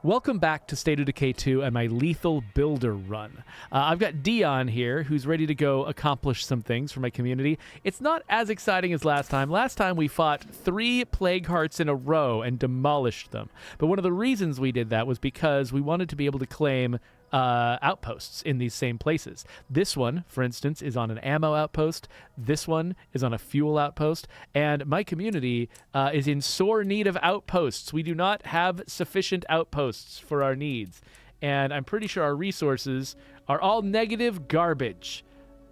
Welcome back to State of Decay 2 and my lethal builder run. I've got Dion here, who's ready to go accomplish some things for my community. It's not as exciting as last time. Last time we fought 3 plague hearts in a row and demolished them. But one of the reasons we did that was because we wanted to be able to claim outposts in these same places. This one, for instance, is on an ammo outpost. This one is on a fuel outpost. And my community is in sore need of outposts. We do not have sufficient outposts for our needs. And I'm pretty sure our resources are all negative garbage.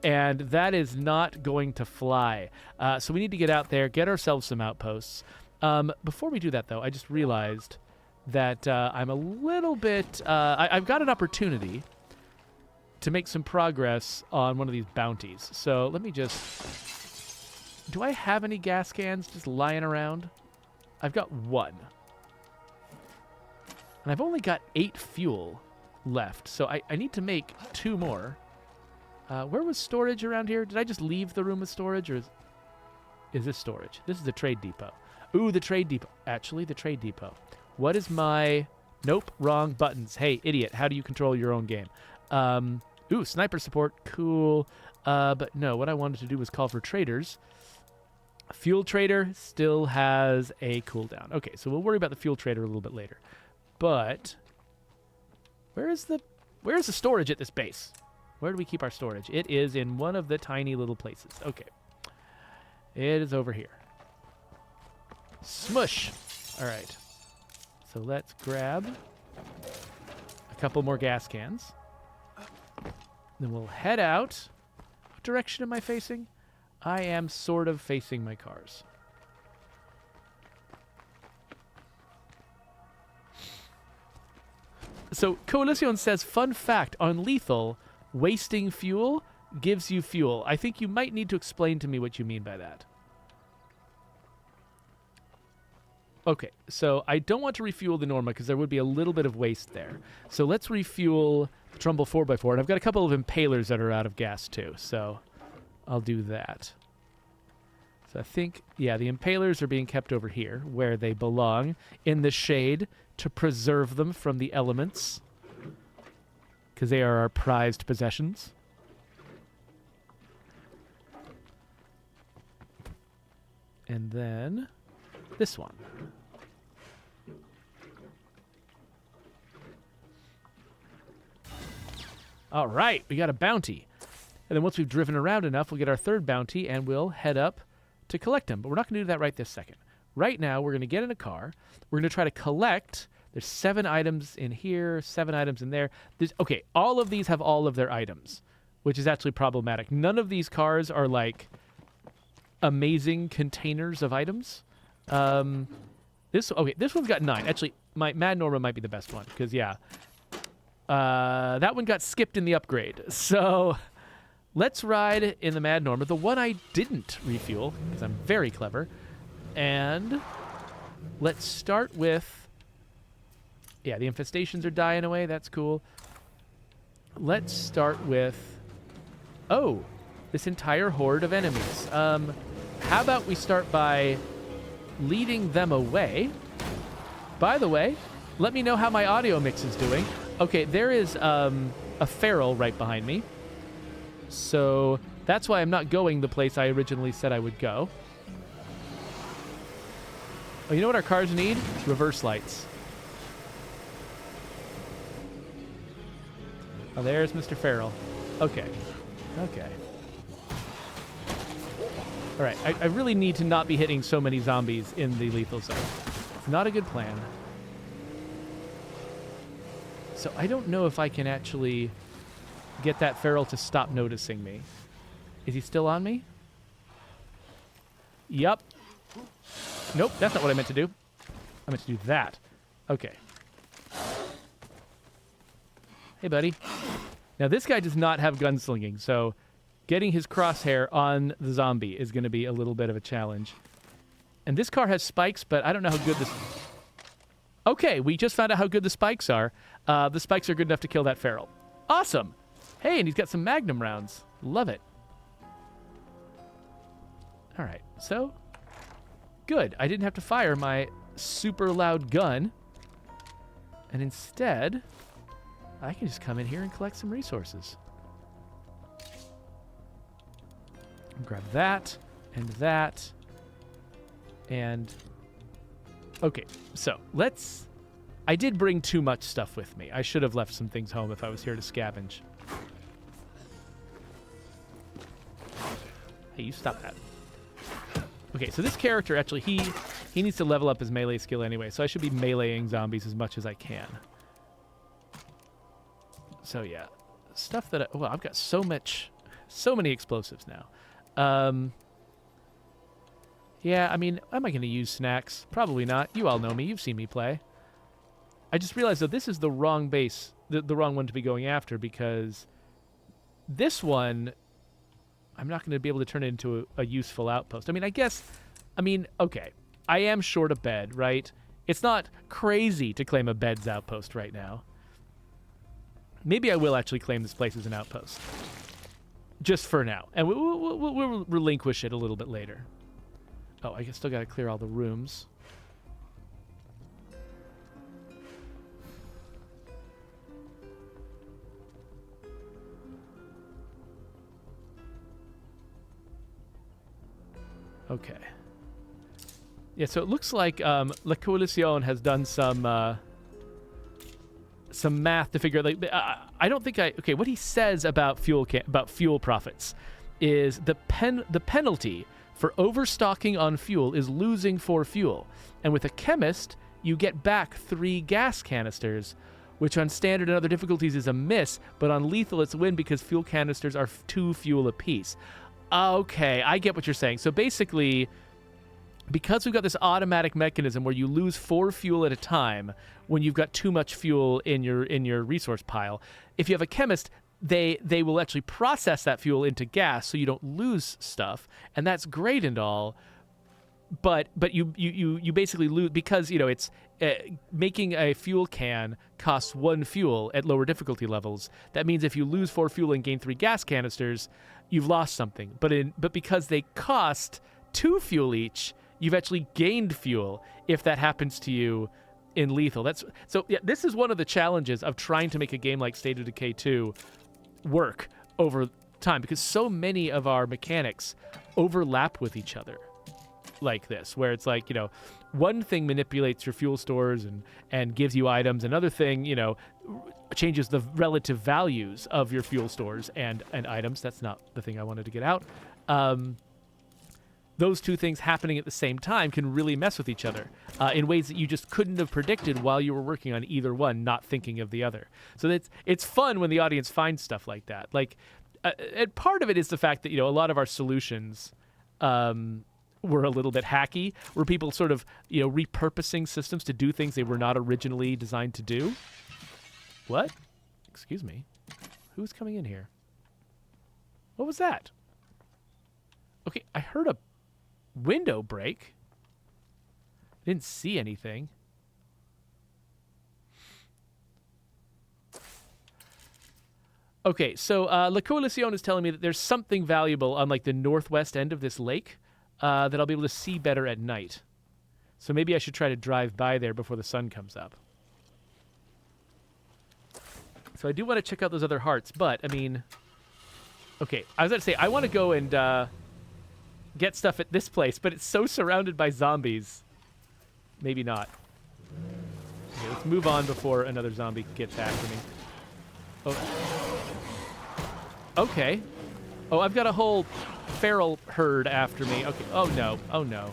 And that is not going to fly. So we need to get out there, get ourselves some outposts. Before we do that, though, I just realized that I'm a little bit... I've got an opportunity to make some progress on one of these bounties. So let me just... Do I have any gas cans just lying around? I've got 1. And I've only got 8 fuel left. So I need to make 2 more. Where was storage around here? Did I just leave the room with storage? Or is this storage? This is the trade depot. Ooh, the trade depot. Actually, the trade depot. What is my... Nope, wrong buttons. Hey, idiot, how do you control your own game? Ooh, sniper support. Cool. But no, what I wanted to do was call for traders. Fuel trader still has a cooldown. Okay, so we'll worry about the fuel trader a little bit later. But where's the storage at this base? Where do we keep our storage? It is in one of the tiny little places. Okay. It is over here. Smush. All right. So let's grab a couple more gas cans. Then we'll head out. What direction am I facing? I am sort of facing my cars. So Coalition says, fun fact, on lethal, wasting fuel gives you fuel. I think you might need to explain to me what you mean by that. Okay, so I don't want to refuel the Norma because there would be a little bit of waste there. So let's refuel the Trumbull 4x4. And I've got a couple of Impalers that are out of gas too, so I'll do that. So I think, yeah, the Impalers are being kept over here where they belong, in the shade, to preserve them from the elements, because they are our prized possessions. And then this one. All right, we got a bounty. And then once we've driven around enough, we'll get our 3rd bounty and we'll head up to collect them. But we're not going to do that right this second. Right now, we're going to get in a car. We're going to try to collect. There's 7 items in here, 7 items in there. Okay, all of these have all of their items, which is actually problematic. None of these cars are like amazing containers of items. This one's got 9. Actually, my Mad Norma might be the best one because, yeah, that one got skipped in the upgrade. So let's ride in the Mad Norma, the one I didn't refuel because I'm very clever. And let's start with, yeah, the infestations are dying away. That's cool. Let's start with, oh, this entire horde of enemies. How about we start by leading them away? By the way, let me know how my audio mix is doing. Okay, there is a feral right behind me. So that's why I'm not going the place I originally said I would go. Oh, you know what our cars need? Reverse lights. Oh, there's Mr. Feral. Okay. Okay. All right, I really need to not be hitting so many zombies in the lethal zone. It's not a good plan. So I don't know if I can actually get that feral to stop noticing me. Is he still on me? Yup. Nope, that's not what I meant to do. I meant to do that. Okay. Hey, buddy. Now, this guy does not have gunslinging, so getting his crosshair on the zombie is going to be a little bit of a challenge. And this car has spikes, but I don't know how good this... Okay, we just found out how good the spikes are. The spikes are good enough to kill that feral. Awesome! Hey, and he's got some magnum rounds. Love it. All right, so... Good. I didn't have to fire my super loud gun. And instead, I can just come in here and collect some resources. Grab that, and that, and... Okay, so let's... I did bring too much stuff with me. I should have left some things home if I was here to scavenge. Hey, you stop that. Okay, so this character, actually, he needs to level up his melee skill anyway, so I should be meleeing zombies as much as I can. So, yeah. Stuff that... well, I've got so many explosives now. Yeah, I mean, am I going to use snacks? Probably not. You all know me. You've seen me play. I just realized that this is the wrong base, the wrong one to be going after, because this one, I'm not going to be able to turn it into a useful outpost. I mean, okay, I am short a bed, right? It's not crazy to claim a bed's outpost right now. Maybe I will actually claim this place as an outpost. Just for now. And we'll relinquish it a little bit later. Oh, I still got to clear all the rooms. Okay. Yeah, so it looks like La Coalición has done some math to figure out. Like, I don't think okay, what he says about fuel profits is the penalty for overstocking on fuel is losing 4 fuel. And with a chemist, you get back 3 gas canisters, which on standard and other difficulties is a miss, but on lethal it's a win because fuel canisters are 2 fuel apiece. Okay, I get what you're saying. So basically, because we've got this automatic mechanism where you lose 4 fuel at a time when you've got too much fuel in your resource pile, if you have a chemist, they will actually process that fuel into gas so you don't lose stuff, and that's great and all, but you basically lose because it's making a fuel can costs 1 fuel at lower difficulty levels. That means if you lose 4 fuel and gain 3 gas canisters, you've lost something. But because they cost 2 fuel each, you've actually gained fuel if that happens to you in lethal. This is one of the challenges of trying to make a game like State of Decay 2 work over time, because so many of our mechanics overlap with each other like this, where it's like, one thing manipulates your fuel stores and gives you items, another thing, changes the relative values of your fuel stores and items. That's not the thing I wanted to get out. Those 2 things happening at the same time can really mess with each other in ways that you just couldn't have predicted while you were working on either one, not thinking of the other. So it's fun when the audience finds stuff like that. Like, and part of it is the fact that, a lot of our solutions were a little bit hacky, where people sort of, repurposing systems to do things they were not originally designed to do. What? Excuse me. Who's coming in here? What was that? Okay, I heard a window break. Didn't see anything. Okay, so La Coalición is telling me that there's something valuable on like the northwest end of this lake that I'll be able to see better at night. So maybe I should try to drive by there before the sun comes up. So I do want to check out those other hearts, but, I mean... Okay, I was going to say, I want to go and get stuff at this place, but it's so surrounded by zombies. Maybe not. Okay, let's move on before another zombie gets after me. Oh. Okay. Oh, I've got a whole feral herd after me. Okay. Oh, no. Oh, no.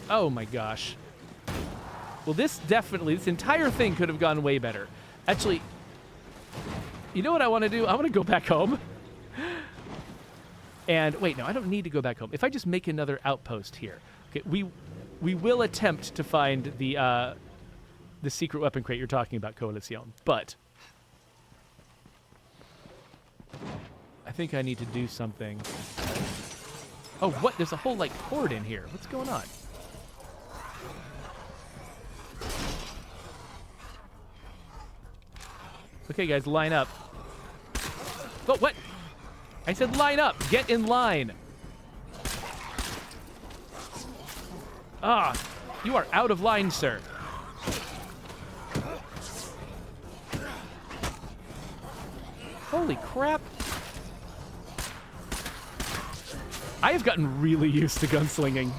Oh my gosh. Well, this entire thing could have gone way better. Actually, you know what I want to do? I want to go back home. And wait, no, I don't need to go back home. If I just make another outpost here. Okay, we will attempt to find the secret weapon crate you're talking about, Coalición, but I think I need to do something. Oh, what? There's a whole like horde in here. What's going on? Okay, guys, line up. Oh, what? I said line up. Get in line. Ah, you are out of line, sir. Holy crap. I have gotten really used to gunslinging.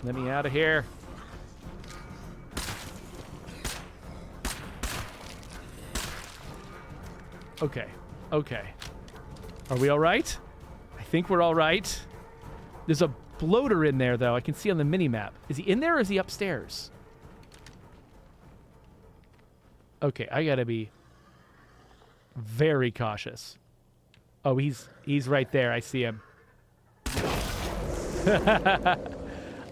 Let me out of here. Okay. Okay. Are we all right? I think we're all right. There's a bloater in there, though. I can see on the mini-map. Is he in there or is he upstairs? Okay, I gotta be very cautious. Oh, he's right there. I see him.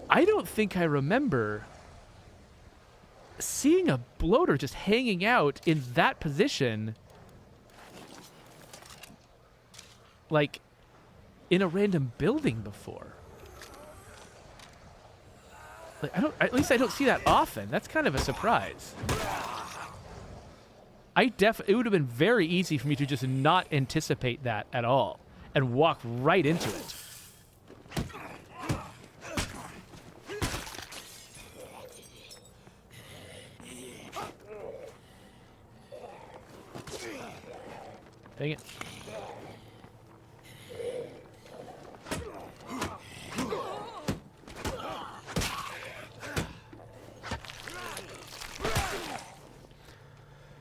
I don't think I remember seeing a bloater just hanging out in that position, like in a random building before. Like, at least I don't see that often. That's kind of a surprise. It would have been very easy for me to just not anticipate that at all and walk right into it. Dang it.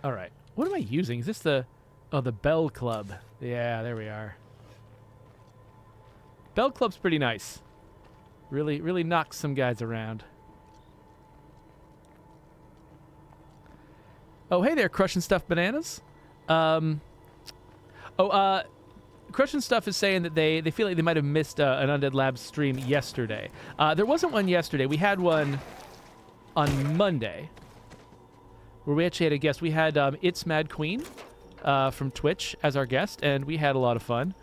All right. What am I using? Is this the Bell Club? Yeah, there we are. Bell Club's pretty nice. Really knocks some guys around. Oh, hey there, Crushing Stuff Bananas. Crushing Stuff is saying that they feel like they might have missed an Undead Labs stream yesterday. There wasn't one yesterday. We had one on Monday, where we actually had a guest. We had It's Mad Queen from Twitch as our guest, and we had a lot of fun.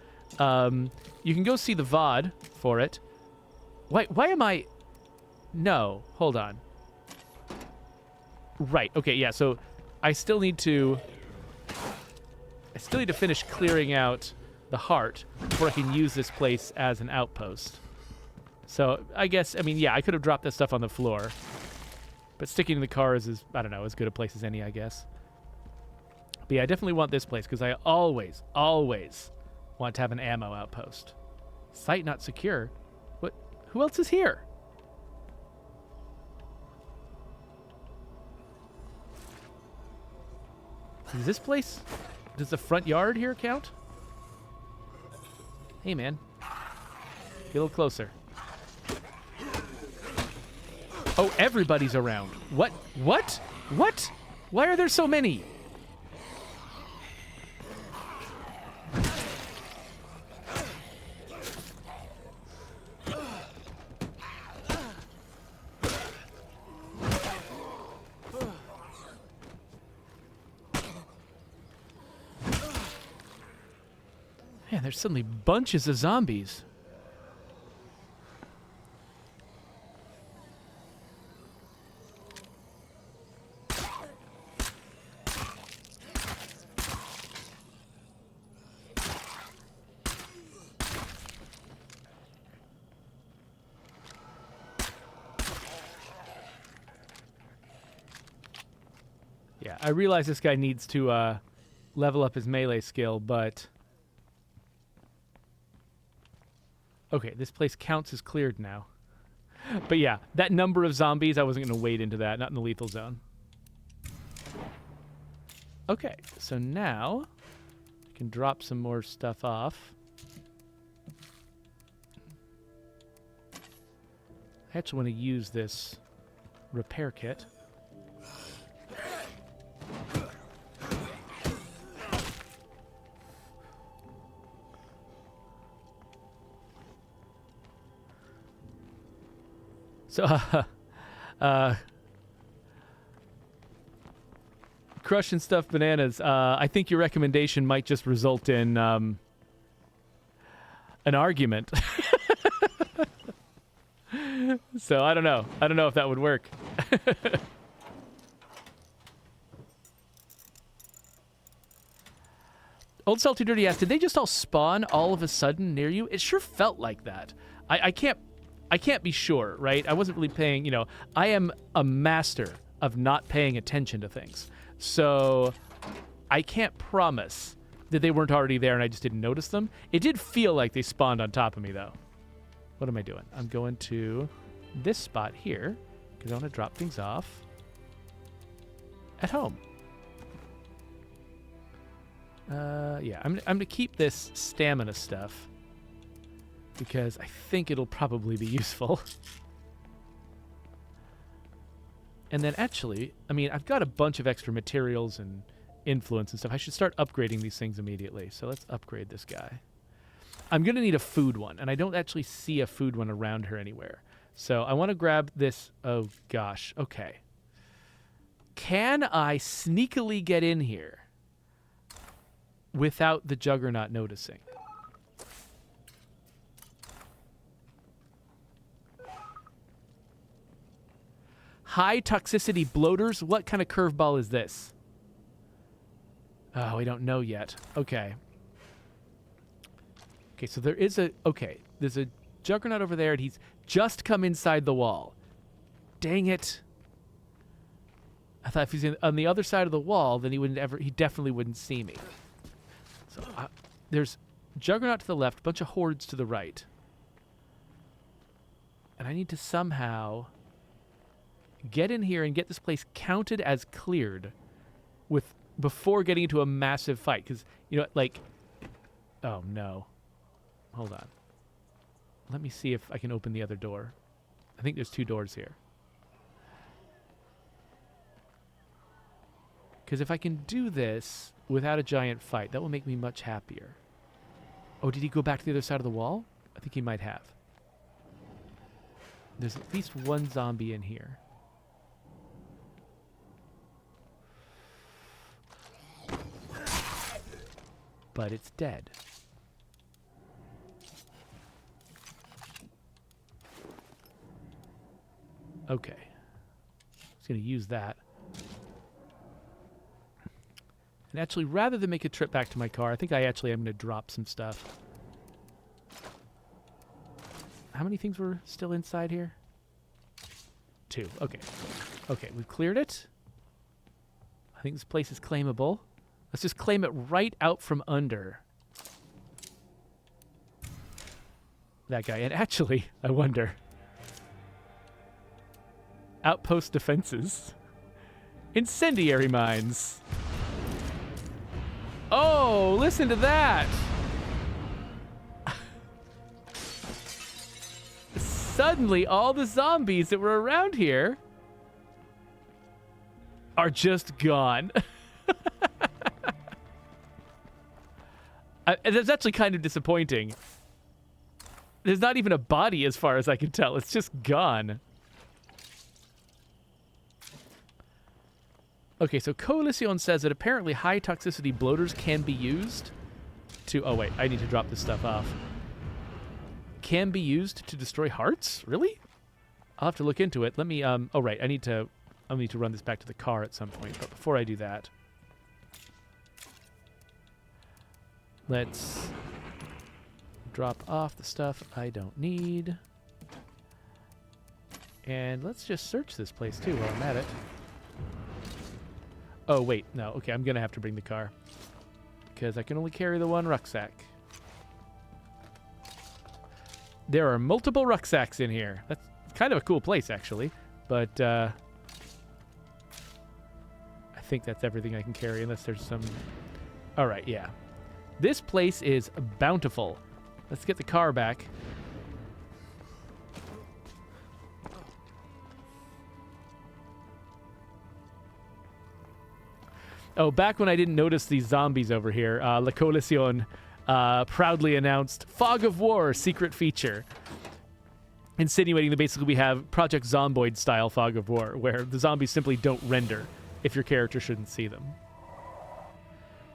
You can go see the VOD for it. Why am I... No, hold on. Right, okay, yeah, so I still need to finish clearing out the heart before I can use this place as an outpost. So I guess, I mean, yeah, I could have dropped this stuff on the floor. But sticking in the cars is, I don't know, as good a place as any, I guess. But yeah, I definitely want this place because I always want to have an ammo outpost. Site not secure? What? Who else is here? Is this place... Does the front yard here count? Hey, man. Get a little closer. Oh, everybody's around. What? What? What? Why are there so many? Man, there's suddenly bunches of zombies. Yeah, I realize this guy needs to level up his melee skill, but... Okay, this place counts as cleared now. But yeah, that number of zombies, I wasn't going to wade into that, not in the lethal zone. Okay, so now I can drop some more stuff off. I actually want to use this repair kit. So, Crushing Stuff Bananas, I think your recommendation might just result in an argument. So, I don't know. I don't know if that would work. Old Salty Dirty asked, did they just all spawn all of a sudden near you? It sure felt like that. I can't be sure, right? I wasn't really paying, I am a master of not paying attention to things. So I can't promise that they weren't already there and I just didn't notice them. It did feel like they spawned on top of me, though. What am I doing? I'm going to this spot here because I want to drop things off at home. Yeah, I'm going to keep this stamina stuff because I think it'll probably be useful. And then actually, I mean, I've got a bunch of extra materials and influence and stuff. I should start upgrading these things immediately. So let's upgrade this guy. I'm going to need a food one, and I don't actually see a food one around here anywhere. So I want to grab this. Oh, gosh. Okay. Can I sneakily get in here without the Juggernaut noticing? High toxicity bloaters? What kind of curveball is this? Oh, we don't know yet. Okay. Okay, so there is a... Okay, there's a Juggernaut over there, and he's just come inside the wall. Dang it. I thought if he's on the other side of the wall, then he definitely wouldn't see me. So there's Juggernaut to the left, a bunch of hordes to the right. And I need to somehow get in here and get this place counted as cleared before getting into a massive fight. Because, oh, no. Hold on. Let me see if I can open the other door. I think there's 2 doors here. Because if I can do this without a giant fight, that will make me much happier. Oh, did he go back to the other side of the wall? I think he might have. There's at least one zombie in here. But it's dead. Okay. Just going to use that. And actually, rather than make a trip back to my car, I think I actually am going to drop some stuff. How many things were still inside here? 2. Okay. Okay, we've cleared it. I think this place is claimable. Let's just claim it right out from under that guy. And actually, I wonder. Outpost defenses. Incendiary mines. Oh, listen to that. Suddenly, all the zombies that were around here are just gone. That's actually kind of disappointing. There's not even a body as far as I can tell. It's just gone. Okay, so Coalition says that apparently high toxicity bloaters can be used to... Oh, wait. I need to drop this stuff off. Can be used to destroy hearts? Really? I'll have to look into it. Let me... Oh, right. I'll need to run this back to the car at some point. But before I do that... Let's drop off the stuff I don't need. And let's just search this place, too, while I'm at it. Oh, wait. No. Okay, I'm going to have to bring the car. Because I can only carry the one rucksack. There are multiple rucksacks in here. That's kind of a cool place, actually. But I think that's everything I can carry, unless there's some... All right, yeah. This place is bountiful. Let's get the car back. Oh, back when I didn't notice these zombies over here, La Coalition proudly announced Fog of War secret feature, insinuating that basically we have Project Zomboid-style Fog of War, where the zombies simply don't render if your character shouldn't see them.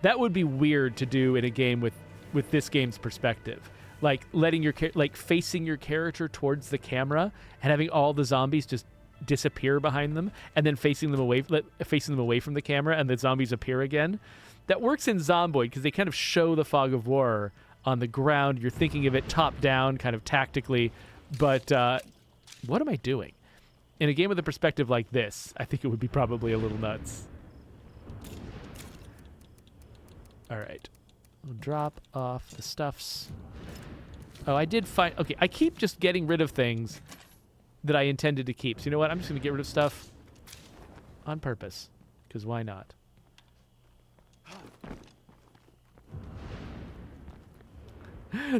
That would be weird to do in a game with this game's perspective. Like letting your facing your character towards the camera and having all the zombies just disappear behind them, and then facing them away from the camera and the zombies appear again. that works in Zomboid because they kind of show the fog of war on the ground. You're thinking of it top down, kind of tactically. But what am I doing? In a game with a perspective like this, I think it would be probably a little nuts. All right. We'll drop off the stuffs. Oh, I did find... Okay, I keep just getting rid of things that I intended to keep. So you know what? I'm just going to get rid of stuff on purpose. Because why not?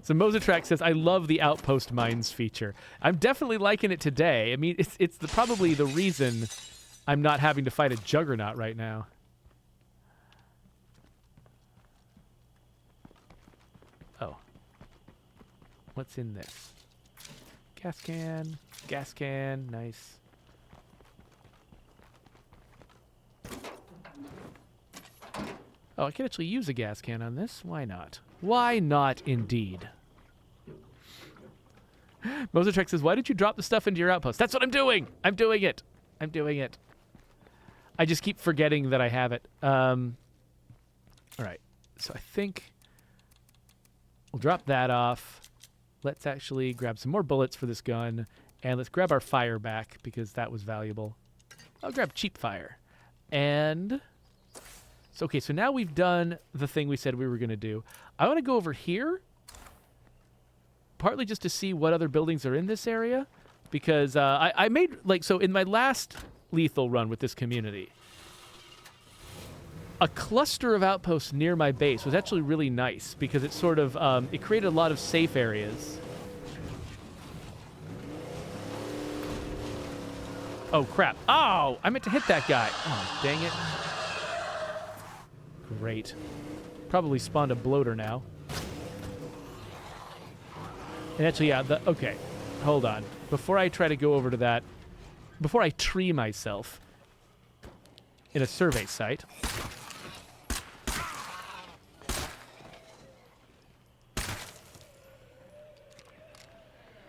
So Mosatrack says, I love the Outpost Mines feature. I'm definitely liking it today. I mean, it's probably the reason I'm not having to fight a Juggernaut right now. Oh. What's in this? Gas can. Gas can. Nice. Oh, I can actually use a gas can on this. Why not? Why not, indeed? Mosatrek says, why did you drop the stuff into your outpost? That's what I'm doing! I'm doing it! I'm doing it. I just keep forgetting that I have it. Alright. So I think we'll drop that off. Let's actually grab some more bullets for this gun. And let's grab our fire back, because that was valuable. I'll grab cheap fire. And... So, okay, so now we've done the thing we said we were going to do. I want to go over here, partly just to see what other buildings are in this area, because I made, like, so in my last lethal run with this community, a cluster of outposts near my base was actually really nice, because it sort of, it created a lot of safe areas. Oh, crap. Oh, I meant to hit that guy. Oh, dang it. Great. Probably spawned a bloater now. And actually, yeah, okay. Hold on. Before I try to go over to that, before I tree myself in a survey site,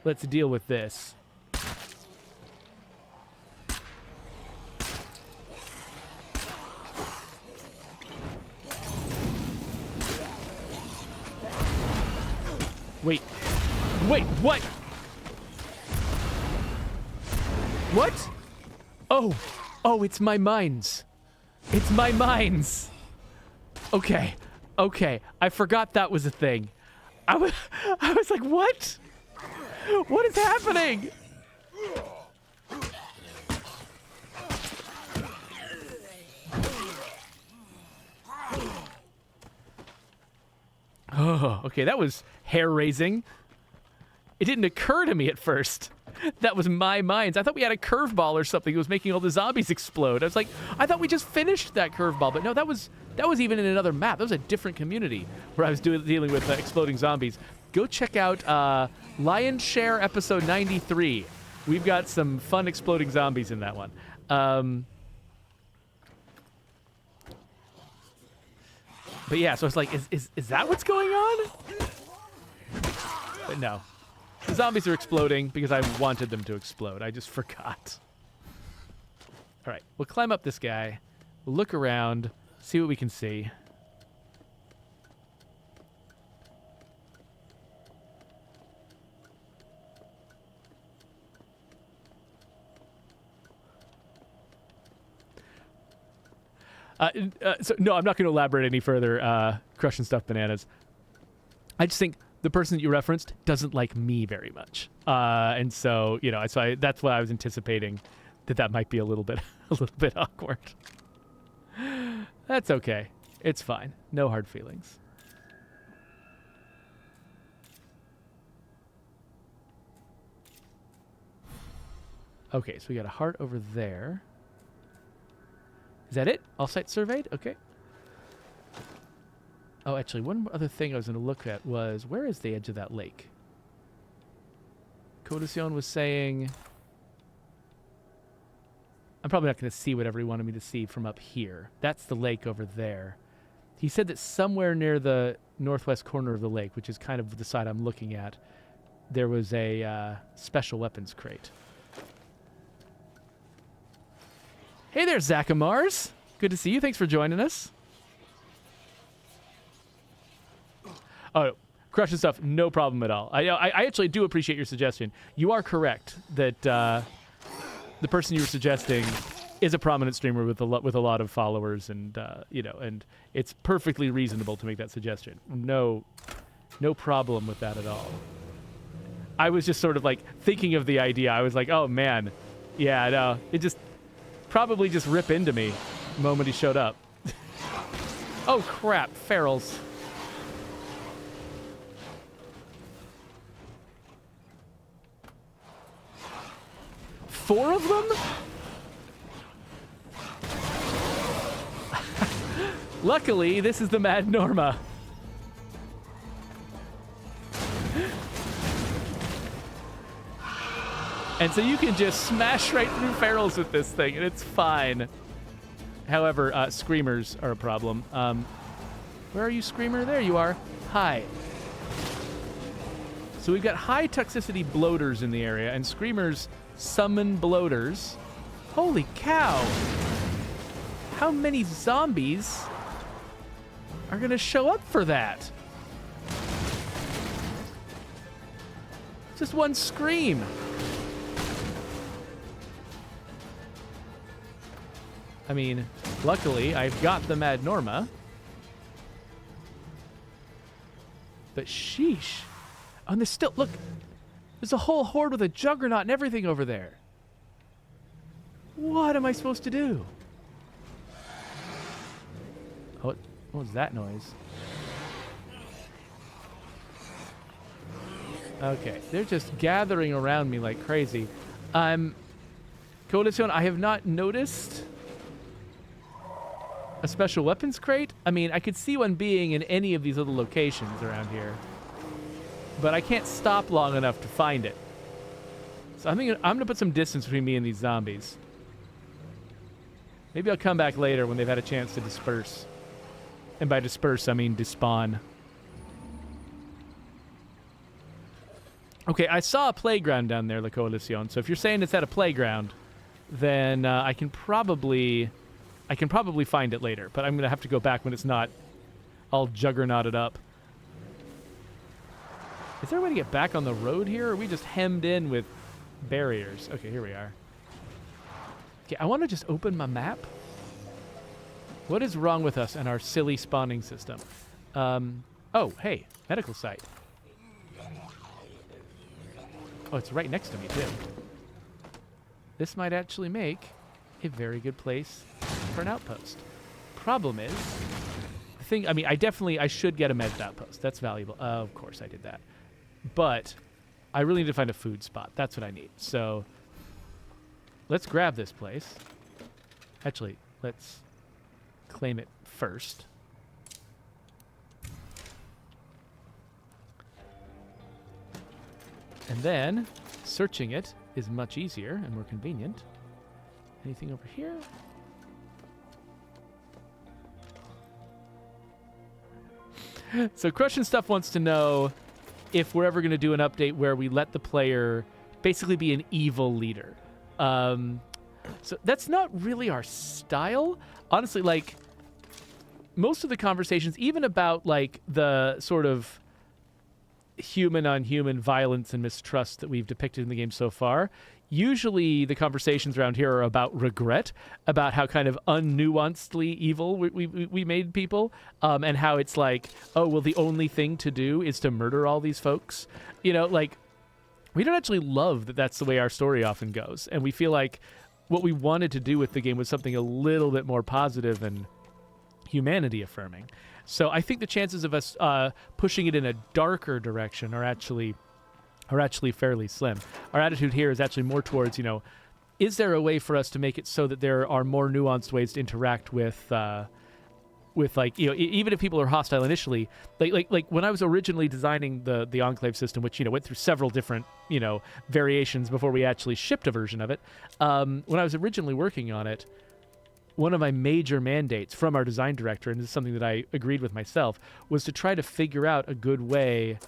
let's deal with this. Wait. Wait, what? What? Oh. Oh, it's my mines. It's my mines. Okay. Okay. I forgot that was a thing. I was like, what? What is happening? Oh, okay, that was hair-raising. It didn't occur to me at first. That was my mines. I thought we had a curveball or something that was making all the zombies explode. I was like, I thought we just finished that curveball, but no, that was even in another map. That was a different community where I was dealing with exploding zombies. Go check out Lion's Share episode 93. We've got some fun exploding zombies in that one. But yeah, so it's like, is that what's going on? But no. The zombies are exploding because I wanted them to explode. I just forgot. All right, we'll climb up this guy. We'll look around, see what we can see. So no, I'm not going to elaborate any further, Crush and Stuff Bananas. I just think the person that you referenced doesn't like me very much. And so, you know, that's why I was anticipating that might be a little bit awkward. That's okay. It's fine. No hard feelings. Okay, so we got a heart over there. Is that it? All sites surveyed? Okay. Oh, actually, one other thing I was going to look at was, where is the edge of that lake? Coducion was saying... I'm probably not going to see whatever he wanted me to see from up here. That's the lake over there. He said that somewhere near the northwest corner of the lake, which is kind of the side I'm looking at, there was a special weapons crate. Hey there, Zachamars. Good to see you. Thanks for joining us. Oh, crushing stuff, no problem at all. I actually do appreciate your suggestion. You are correct that the person you were suggesting is a prominent streamer with a lot of followers, and and it's perfectly reasonable to make that suggestion. No problem with that at all. I was just sort of like thinking of the idea. I was like, oh man, yeah, no, it just probably just rip into me the moment he showed up. Oh crap, ferals. Four of them? Luckily, this is the Mad Norma. And so you can just smash right through ferals with this thing, and it's fine. However, screamers are a problem. Where are you, screamer? There you are. Hi. So we've got high toxicity bloaters in the area, and screamers summon bloaters. Holy cow. How many zombies are going to show up for that? Just one scream. I mean, luckily, I've got the Mad Norma. But sheesh. Oh, and there's still, look, there's a whole horde with a juggernaut and everything over there. What am I supposed to do? Oh, what was that noise? Okay, they're just gathering around me like crazy. Coalition, I have not noticed a special weapons crate. I mean, I could see one being in any of these little locations around here, but I can't stop long enough to find it. So I think I'm going to put some distance between me and these zombies. Maybe I'll come back later when they've had a chance to disperse. And by disperse, I mean despawn. Okay, I saw a playground down there, La Coalición. So if you're saying it's at a playground, then I can probably find it later. But I'm going to have to go back when it's not all juggernauted up. Is there a way to get back on the road here, or are we just hemmed in with barriers? Okay, here we are. Okay, I want to just open my map. What is wrong with us and our silly spawning system? Oh, hey, medical site. Oh, it's right next to me, too. This might actually make a very good place for an outpost. Problem is, I should get a med outpost. That's valuable. Of course I did that. But I really need to find a food spot. That's what I need. So let's grab this place. Actually, let's claim it first. And then searching it is much easier and more convenient. Anything over here? So Crush and Stuff wants to know if we're ever going to do an update where we let the player basically be an evil leader. So that's not really our style. Honestly, like, most of the conversations, even about, like, the sort of human-on-human violence and mistrust that we've depicted in the game so far, usually the conversations around here are about regret, about how kind of unnuancedly evil we made people, and how it's like, oh, well, the only thing to do is to murder all these folks. You know, like, we don't actually love that that's the way our story often goes, and we feel like what we wanted to do with the game was something a little bit more positive and humanity-affirming. So I think the chances of us pushing it in a darker direction are actually fairly slim. Our attitude here is actually more towards, is there a way for us to make it so that there are more nuanced ways to interact with like, even if people are hostile initially, like when I was originally designing the Enclave system, which, went through several different, variations before we actually shipped a version of it. When I was originally working on it, one of my major mandates from our design director, and this is something that I agreed with myself, was to try to figure out a good way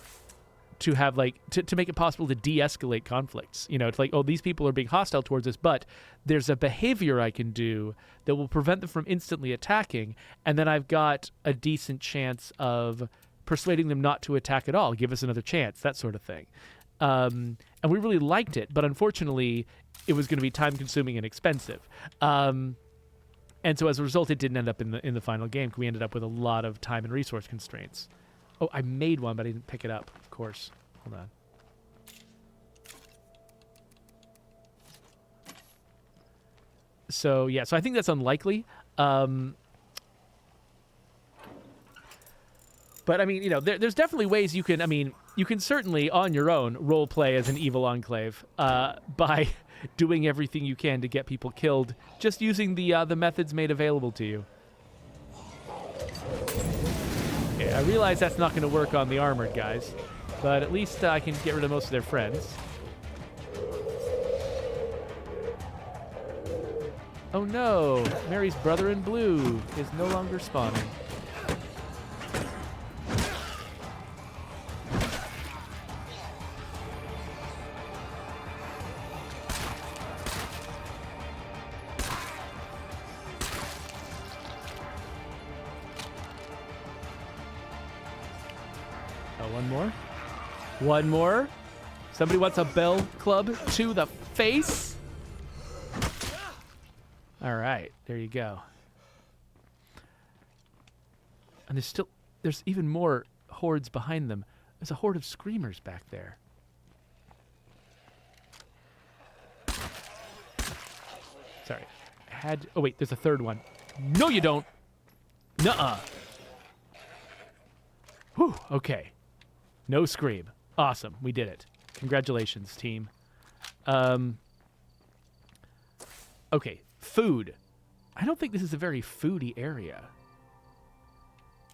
to have, like, to make it possible to de-escalate conflicts. It's like, oh, these people are being hostile towards us, but there's a behavior I can do that will prevent them from instantly attacking, and then I've got a decent chance of persuading them not to attack at all, give us another chance, that sort of thing. And we really liked it, but unfortunately, it was going to be time-consuming and expensive. And so as a result, it didn't end up in the final game. We ended up with a lot of time and resource constraints. Oh, I made one, but I didn't pick it up, of course. Hold on. So, yeah, so I think that's unlikely. But, I mean, you know, there's definitely ways you can, I mean, you can certainly, on your own, role play as an evil enclave by doing everything you can to get people killed, just using the methods made available to you. Okay, I realize that's not going to work on the armored guys, but at least I can get rid of most of their friends. Oh no, Mary's brother in blue is no longer spawning. One more. Somebody wants a bell club to the face. All right, there you go. And there's even more hordes behind them. There's a horde of screamers back there. Sorry. Oh wait, there's a third one. No, you don't. Nuh-uh. Whew, okay. No scream. Awesome, we did it. Congratulations, team. Okay, food. I don't think this is a very foody area.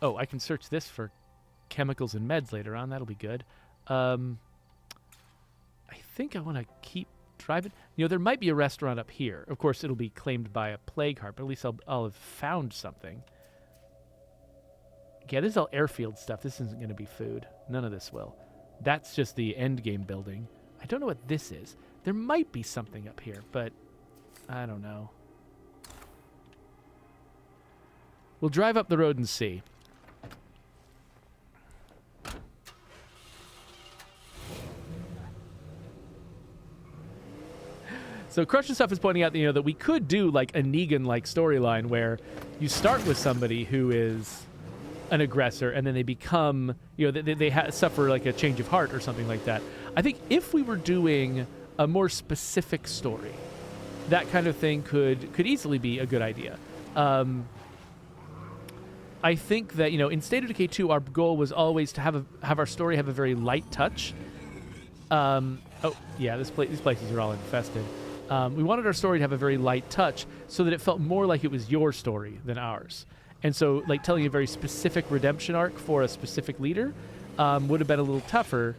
Oh, I can search this for chemicals and meds later on. That'll be good. I think I want to keep driving. You know, there might be a restaurant up here. Of course, it'll be claimed by a plague heart, but at least I'll have found something. Yeah, this is all airfield stuff. This isn't going to be food. None of this will. That's just the end game building. I don't know what this is. There might be something up here, but I don't know. We'll drive up the road and see. So Crush and Stuff is pointing out that, you know, that we could do like a Negan-like storyline where you start with somebody who is an aggressor, and then they become, you know, they suffer like a change of heart or something like that. I think if we were doing a more specific story, that kind of thing could easily be a good idea. I think that, you know, in State of Decay 2, our goal was always to have our story have a very light touch. Oh yeah, these places are all infested. We wanted our story to have a very light touch so that it felt more like it was your story than ours. And so, like, telling a very specific redemption arc for a specific leader would have been a little tougher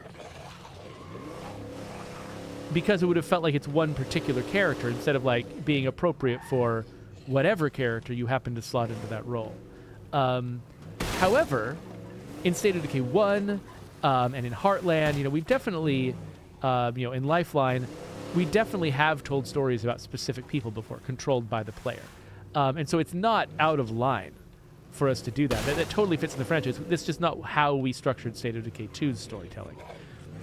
because it would have felt like it's one particular character instead of, like, being appropriate for whatever character you happen to slot into that role. However, in State of Decay 1 and in Heartland, you know, we've definitely, you know, in Lifeline, we definitely have told stories about specific people before, controlled by the player. And so it's not out of line for us to do that. That totally fits in the franchise. That's just not how we structured State of Decay 2's storytelling.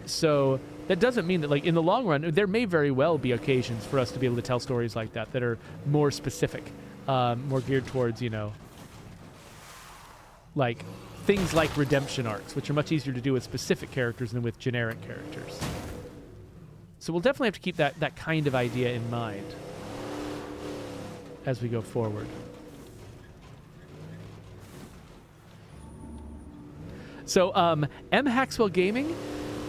So that doesn't mean that, like, in the long run, there may very well be occasions for us to be able to tell stories like that are more specific, more geared towards, you know, like things like redemption arcs, which are much easier to do with specific characters than with generic characters. So we'll definitely have to keep that kind of idea in mind as we go forward. So, M. Haxwell Gaming,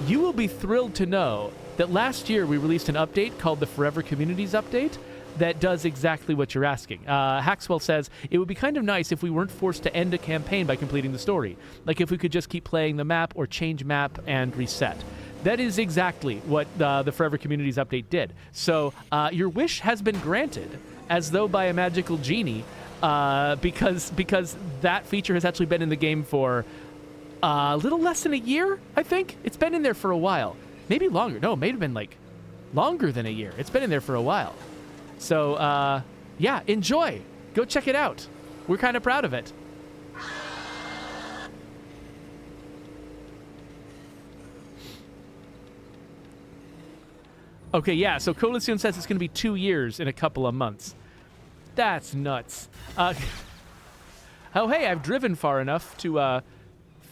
you will be thrilled to know that last year we released an update called the Forever Communities Update that does exactly what you're asking. Haxwell says, it would be kind of nice if we weren't forced to end a campaign by completing the story. Like if we could just keep playing the map or change map and reset. That is exactly what the Forever Communities Update did. So your wish has been granted, as though by a magical genie, because that feature has actually been in the game for a little less than a year, I think. It's been in there for a while. Maybe longer. No, it may have been like longer than a year. It's been in there for a while. So, yeah, enjoy. Go check it out. We're kind of proud of it. Okay, yeah, so Coalition says it's going to be 2 years in a couple of months. That's nuts. Oh, hey, I've driven far enough to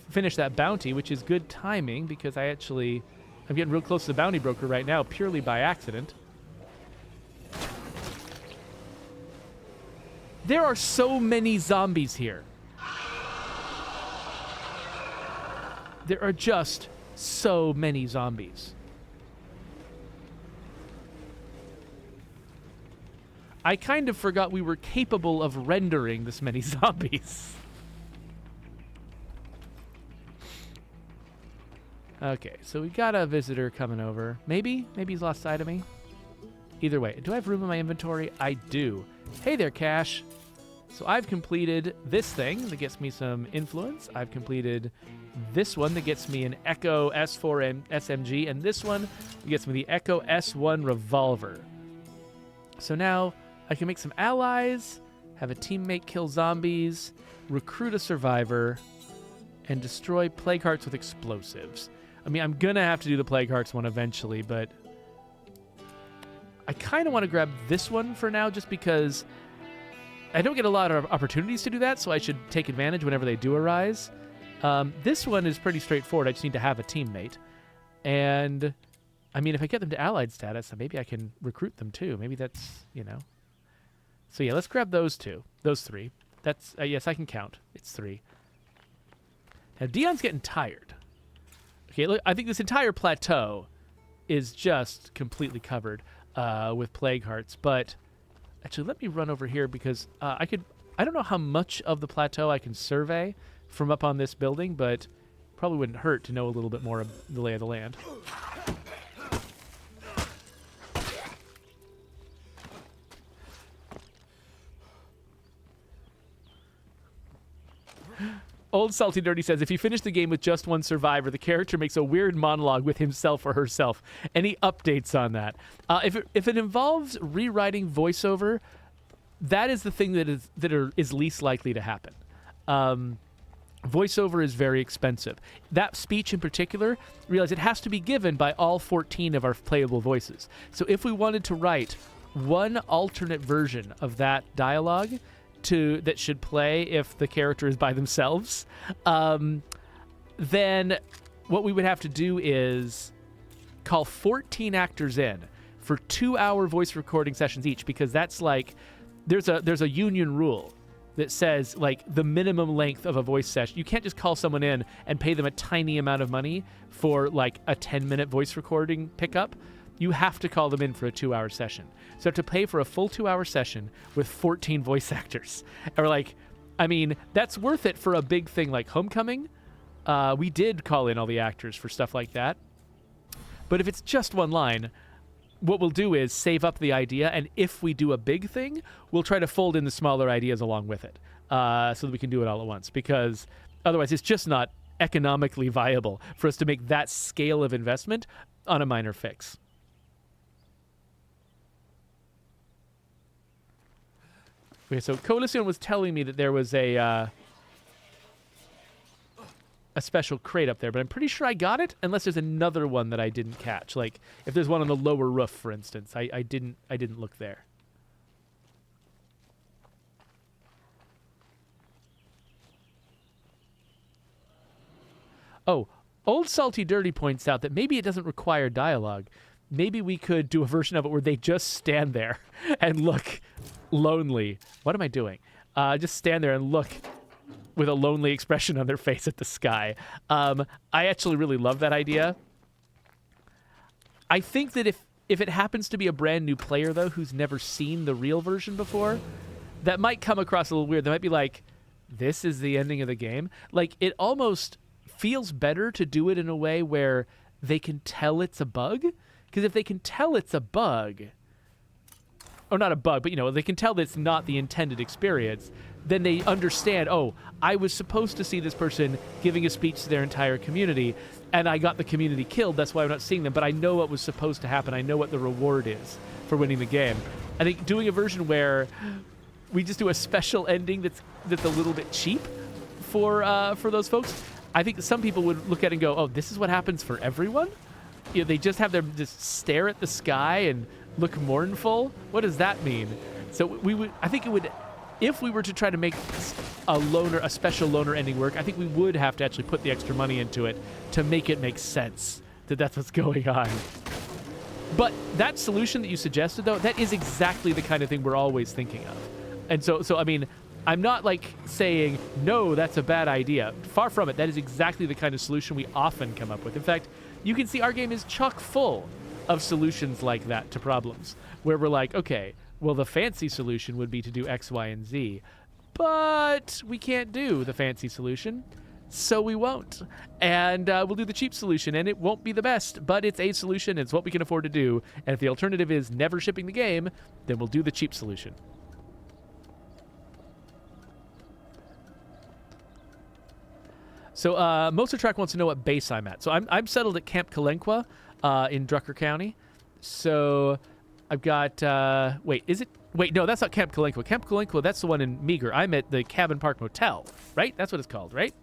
finish that bounty, which is good timing because I'm getting real close to the bounty broker right now, purely by accident. There are so many zombies here. There are just so many zombies. I kind of forgot we were capable of rendering this many zombies. Okay, so we got a visitor coming over. Maybe he's lost sight of me. Either way, do I have room in my inventory? I do. Hey there, Cash. So I've completed this thing that gets me some influence. I've completed this one that gets me an Echo S4 and SMG, and this one gets me the Echo S1 revolver. So now I can make some allies, have a teammate kill zombies, recruit a survivor, and destroy plague hearts with explosives. I mean, I'm going to have to do the plague hearts one eventually, but I kind of want to grab this one for now just because I don't get a lot of opportunities to do that, so I should take advantage whenever they do arise. This one is pretty straightforward. I just need to have a teammate. And, I mean, if I get them to allied status, then maybe I can recruit them too. Maybe that's, you know. So yeah, let's grab those two. Those three. That's, yes, I can count. It's 3. Now, Dion's getting tired. Okay, look, I think this entire plateau is just completely covered with plague hearts. But actually, let me run over here because I don't know how much of the plateau I can survey from up on this building, but probably wouldn't hurt to know a little bit more of the lay of the land. Old Salty Dirty says, if you finish the game with just one survivor, the character makes a weird monologue with himself or herself. Any updates on that? If it involves rewriting voiceover, that is the thing that is least likely to happen. Voiceover is very expensive. That speech in particular, realize it has to be given by all 14 of our playable voices. So if we wanted to write one alternate version of that dialogue that should play if the character is by themselves, then what we would have to do is call 14 actors in for 2-hour voice recording sessions each, because that's like there's a union rule that says like the minimum length of a voice session. You can't just call someone in and pay them a tiny amount of money for like a 10-minute voice recording pickup. You have to call them in for a 2-hour session. So you have to pay for a full 2-hour session with 14 voice actors. Or like, I mean, that's worth it for a big thing like Homecoming. We did call in all the actors for stuff like that. But if it's just one line, what we'll do is save up the idea, and if we do a big thing, we'll try to fold in the smaller ideas along with it, so that we can do it all at once, because otherwise it's just not economically viable for us to make that scale of investment on a minor fix. Okay, so Coalition was telling me that there was a special crate up there, but I'm pretty sure I got it, unless there's another one that I didn't catch. Like if there's one on the lower roof, for instance, I didn't look there. Oh, Old Salty Dirty points out that maybe it doesn't require dialogue. Maybe we could do a version of it where they just stand there and look lonely. What am I doing? Just stand there and look with a lonely expression on their face at the sky. I actually really love that idea. I think that if it happens to be a brand new player, though, who's never seen the real version before, that might come across a little weird. They might be like, this is the ending of the game? Like, it almost feels better to do it in a way where they can tell it's a bug. Because if they can tell it's a bug, or not a bug, but, you know, they can tell that it's not the intended experience, then they understand, oh, I was supposed to see this person giving a speech to their entire community, and I got the community killed. That's why I'm not seeing them, but I know what was supposed to happen. I know what the reward is for winning the game. I think doing a version where we just do a special ending that's a little bit cheap for those folks, I think some people would look at it and go, oh, this is what happens for everyone? they just have them just stare at the sky and look mournful. What does that mean? So I think it would, if we were to try to make a special loner ending work, I think we would have to actually put the extra money into it to make it make sense that that's what's going on. But that solution that you suggested, though, that is exactly the kind of thing we're always thinking of. And so I mean, I'm not like saying, no, that's a bad idea. Far from it. That is exactly the kind of solution we often come up with. In fact, you can see our game is chock full of solutions like that to problems, where we're like, okay, well, the fancy solution would be to do X, Y, and Z, but we can't do the fancy solution, so we won't. And we'll do the cheap solution, and it won't be the best, but it's a solution. It's what we can afford to do. And if the alternative is never shipping the game, then we'll do the cheap solution. So Mosertrack wants to know what base I'm at. So I'm settled at Camp Kalenqua in Drucker County. So I've got, wait, no, that's not Camp Kalenqua. Camp Kalenqua, that's the one in Meager. I'm at the Cabin Park Motel, right? That's what it's called, right?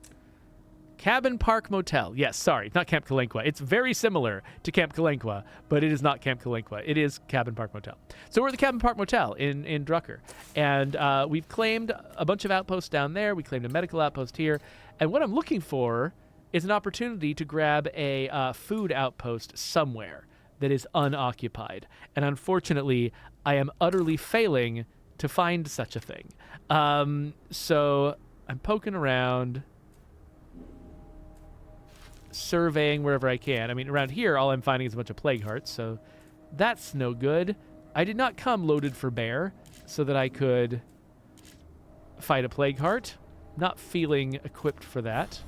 Cabin Park Motel. Yes, sorry, not Camp Kalenqua. It's very similar to Camp Kalenqua, but it is not Camp Kalenqua. It is Cabin Park Motel. So we're at the Cabin Park Motel in Drucker. And we've claimed a bunch of outposts down there. We claimed a medical outpost here. And what I'm looking for is an opportunity to grab a food outpost somewhere that is unoccupied. And unfortunately, I am utterly failing to find such a thing. So I'm poking around, surveying wherever I can. I mean, around here, all I'm finding is a bunch of plague hearts, so that's no good. I did not come loaded for bear so that I could fight a plague heart. Not feeling equipped for that.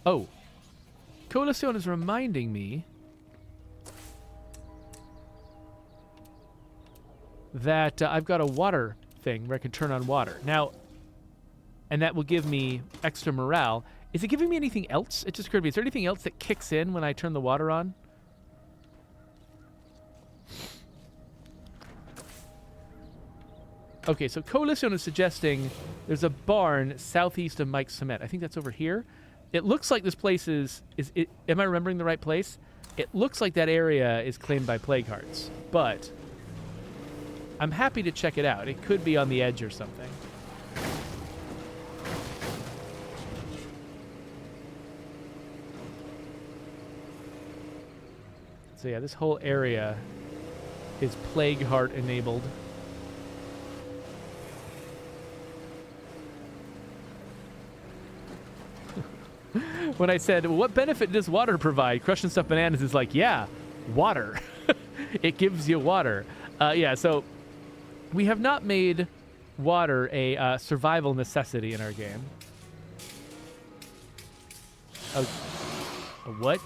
Oh. Coalition is reminding me that I've got a water thing where I can turn on water. Now, and that will give me extra morale. Is it giving me anything else? It just occurred to me. Is there anything else that kicks in when I turn the water on? Okay, so Coalition is suggesting there's a barn southeast of Mike's Cement. I think that's over here. It looks like this place is am I remembering the right place? It looks like that area is claimed by plague hearts, but I'm happy to check it out. It could be on the edge or something. So yeah, this whole area is plague heart enabled. When I said, well, what benefit does water provide? Crushing Stuff Bananas is like, yeah, water. It gives you water. Yeah, so we have not made water a survival necessity in our game. Oh, what?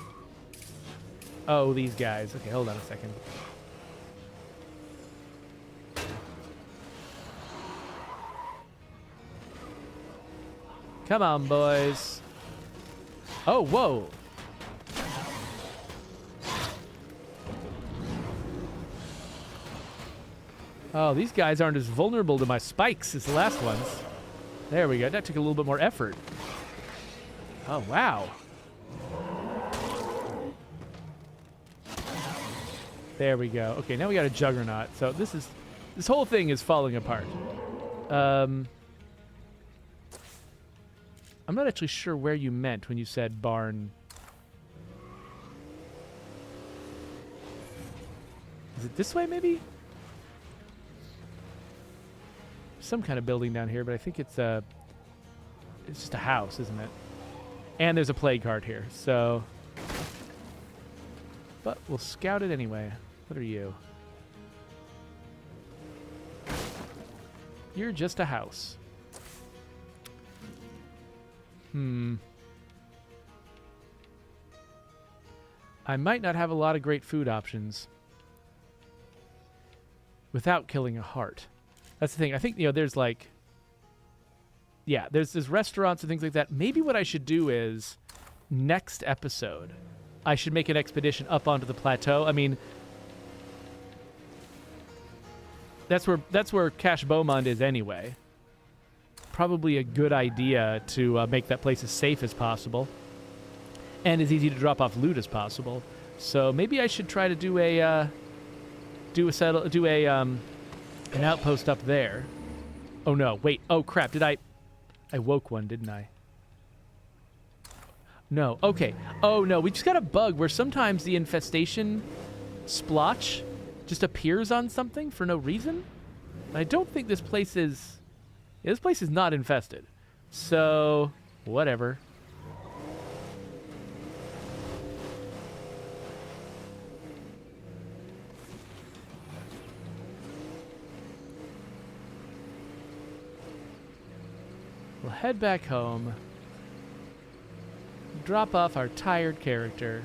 Oh, these guys. Okay, hold on a second. Come on, boys. Oh, whoa. Oh, these guys aren't as vulnerable to my spikes as the last ones. There we go. That took a little bit more effort. Oh, wow. There we go. Okay, now we got a juggernaut. So this whole thing is falling apart. I'm not actually sure where you meant when you said barn. Is it this way, maybe? Some kind of building down here, but I think it's just a house, isn't it? And there's a plague heart here, so. But we'll scout it anyway. What are you? You're just a house. I might not have a lot of great food options without killing a heart. That's the thing. I think, there's like, yeah, there's restaurants and things like that. Maybe what I should do is next episode, I should make an expedition up onto the plateau. I mean, That's where Cache Beaumont is anyway. Probably a good idea to make that place as safe as possible, and as easy to drop off loot as possible. So maybe I should try to do an outpost up there. Oh no! Wait! Oh crap! I woke one, didn't I? No. Okay. Oh no! We just got a bug where sometimes the infestation splotch just appears on something for no reason. I don't think this place is. Yeah, this place is not infested. So whatever. We'll head back home, drop off our tired character,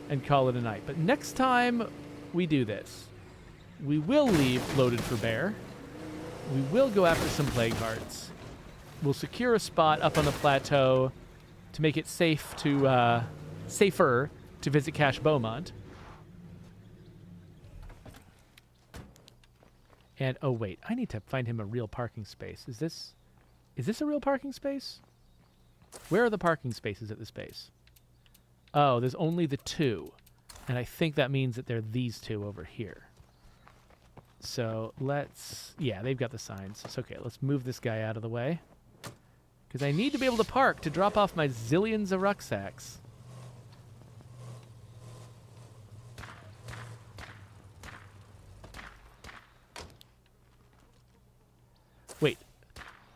and call it a night. But next time we do this, we will leave loaded for bear. We will go after some plague hearts. We'll secure a spot up on the plateau to make it safer to visit Cache Beaumont. And oh wait, I need to find him a real parking space. Is this a real parking space? Where are the parking spaces at this base? Oh, there's only the 2. And I think that means that they're these 2 over here. So yeah, they've got the signs. It's okay. Let's move this guy out of the way. Because I need to be able to park to drop off my zillions of rucksacks. Wait.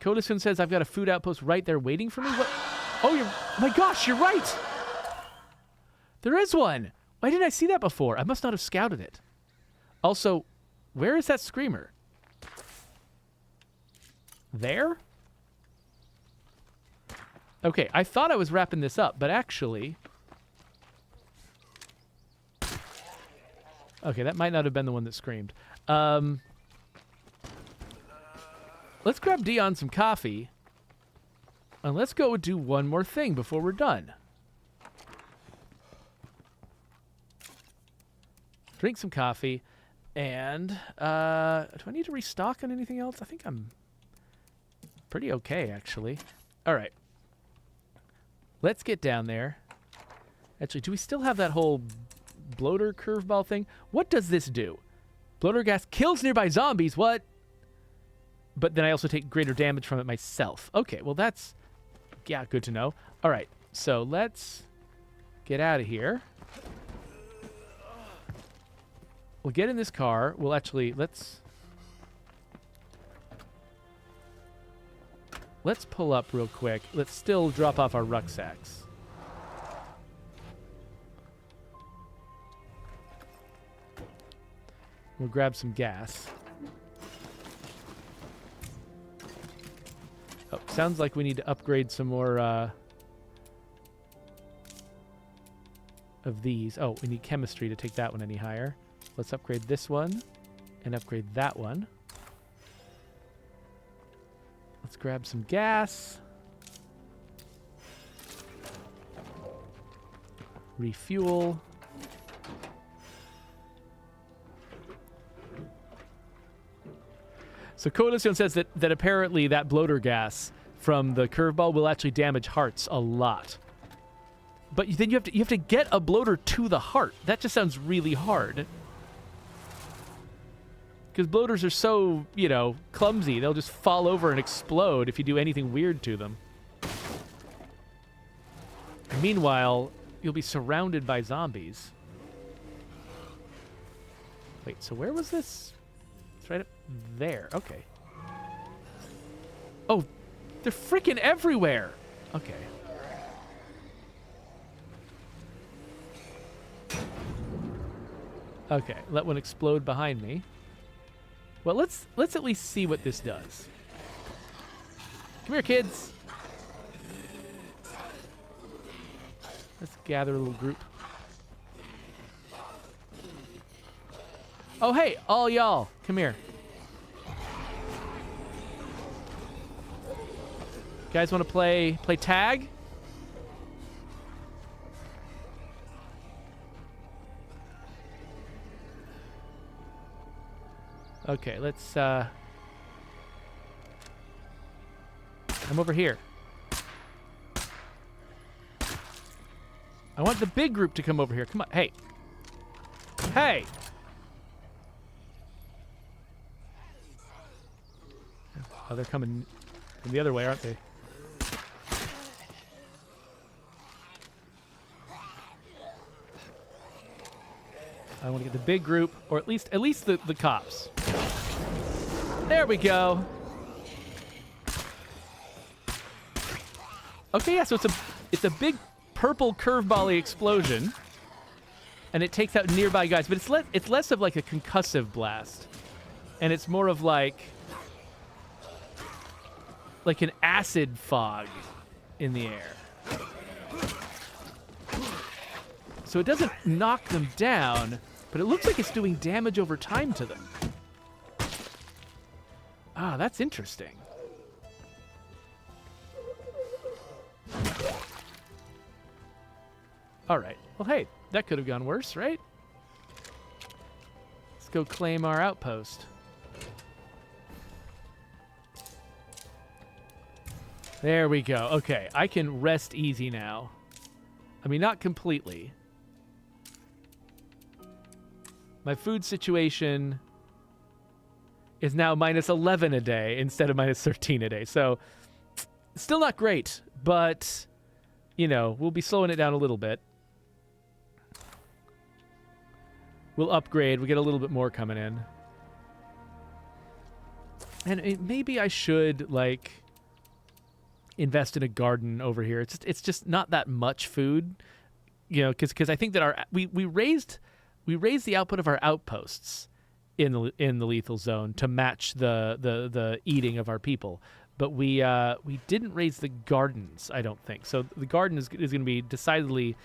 Codison says I've got a food outpost right there waiting for me? What? Oh, my gosh, you're right! There is one! Why didn't I see that before? I must not have scouted it. Also, where is that screamer? There? Okay, I thought I was wrapping this up, but actually... Okay, that might not have been the one that screamed. Let's grab Dion some coffee, and let's go do one more thing before we're done. Drink some coffee, and do I need to restock on anything else? I think I'm pretty okay, actually. All right. Let's get down there. Actually, do we still have that whole bloater curveball thing? What does this do? Bloater gas kills nearby zombies. What? But then I also take greater damage from it myself. Okay, well that's... Yeah, good to know. All right, so let's get out of here. We'll get in this car. We'll actually... Let's pull up real quick. Let's still drop off our rucksacks. We'll grab some gas. Oh, sounds like we need to upgrade some more of these. Oh, we need chemistry to take that one any higher. Let's upgrade this one and upgrade that one. Let's grab some gas. Refuel. So Coalition says that apparently that bloater gas from the curveball will actually damage hearts a lot. But then you have to get a bloater to the heart. That just sounds really hard. Because bloaters are so, clumsy. They'll just fall over and explode if you do anything weird to them. And meanwhile, you'll be surrounded by zombies. Wait, so where was this? It's right up there. Okay. Oh, they're freaking everywhere. Okay. Okay, let one explode behind me. Well, let's at least see what this does. Come here, kids. Let's gather a little group. Oh, hey, all y'all, come here. Guys want to play tag? Okay, let's, I'm over here. I want the big group to come over here. Come on. Hey. Hey! Oh, they're coming from the other way, aren't they? I want to get the big group, or at least the cops. There we go. Okay, yeah, so it's a big purple curveball-y explosion, and it takes out nearby guys, but it's less of like a concussive blast, and it's more of like an acid fog in the air. So it doesn't knock them down, but it looks like it's doing damage over time to them. Ah, that's interesting. All right. Well, hey, that could have gone worse, right? Let's go claim our outpost. There we go. Okay, I can rest easy now. I mean, not completely. My food situation is now minus 11 a day instead of minus 13 a day. So, still not great, but, you know, we'll be slowing it down a little bit. We'll upgrade. We'll get a little bit more coming in. And maybe I should, like, invest in a garden over here. It's just not that much food, you know, because I think that we raised the output of our outposts in the lethal zone to match the eating of our people, but we didn't raise the gardens, I don't think. So the garden is going to be decidedly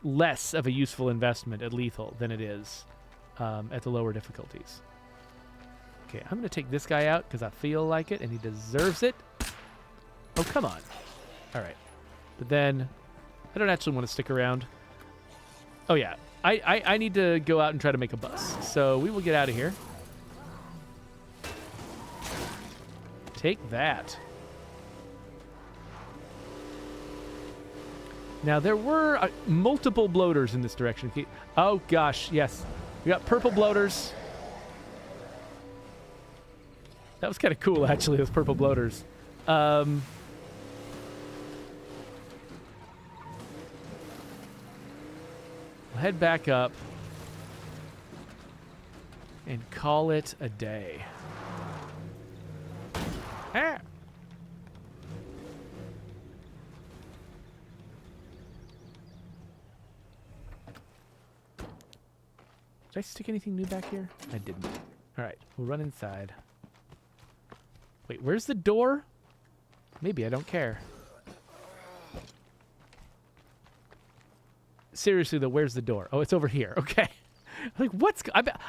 less of a useful investment at lethal than it is at the lower difficulties. Okay, I'm going to take this guy out because I feel like it, and he deserves it. Oh, come on. All right. But then I don't actually want to stick around. Oh, yeah. I need to go out and try to make a bus. So we will get out of here. Take that. Now, there were multiple bloaters in this direction. Oh, gosh, yes. We got purple bloaters. That was kind of cool, actually, those purple bloaters. We'll head back up and call it a day. Ah. Did I stick anything new back here? I didn't. All right, we'll run inside. Wait, where's the door? Maybe I don't care. Seriously, though, where's the door? Oh, it's over here. Okay. Like,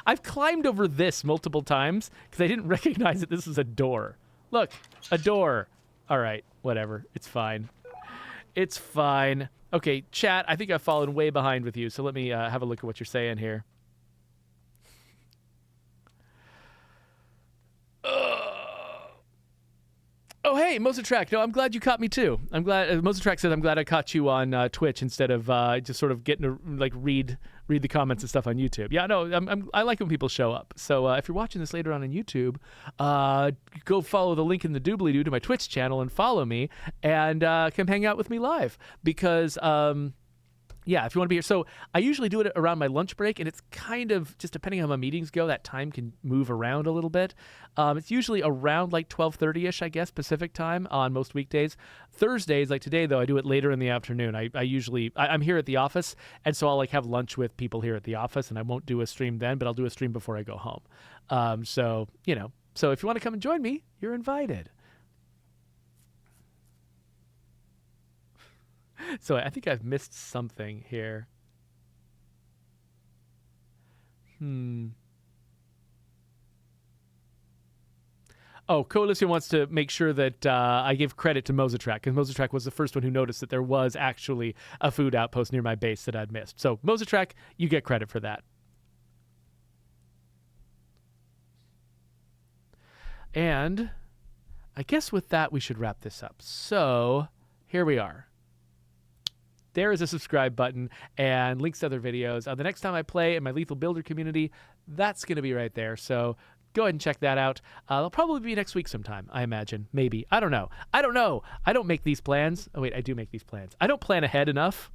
I've climbed over this multiple times because I didn't recognize that this was a door. Look, a door. All right, whatever. It's fine. It's fine. Okay, chat, I think I've fallen way behind with you, so let me have a look at what you're saying here. Oh, hey, Mosatrack. No, I'm glad you caught me, too. I'm glad. Mosatrack said, I'm glad I caught you on Twitch instead of just sort of getting to, like, read the comments and stuff on YouTube. Yeah, no, I like when people show up. So if you're watching this later on YouTube, go follow the link in the doobly-doo to my Twitch channel and follow me and come hang out with me live. Because, yeah, if you want to be here. So I usually do it around my lunch break, and it's kind of, just depending on how my meetings go, that time can move around a little bit. It's usually around like 12:30ish, I guess, Pacific time on most weekdays. Thursdays, like today, though, I do it later in the afternoon. I'm here at the office, and so I'll like have lunch with people here at the office, and I won't do a stream then, but I'll do a stream before I go home. So, you know, so if you want to come and join me, you're invited. So I think I've missed something here. Oh, Coalition wants to make sure that I give credit to Mosatrack, because Mosatrack was the first one who noticed that there was actually a food outpost near my base that I'd missed. So, Mosatrack, you get credit for that. And I guess with that, we should wrap this up. So here we are. There is a subscribe button and links to other videos. The next time I play in my Lethal Builder community, that's going to be right there. So go ahead and check that out. It'll probably be next week sometime, I imagine. Maybe. I don't know. I don't make these plans. Oh, wait, I do make these plans. I don't plan ahead enough.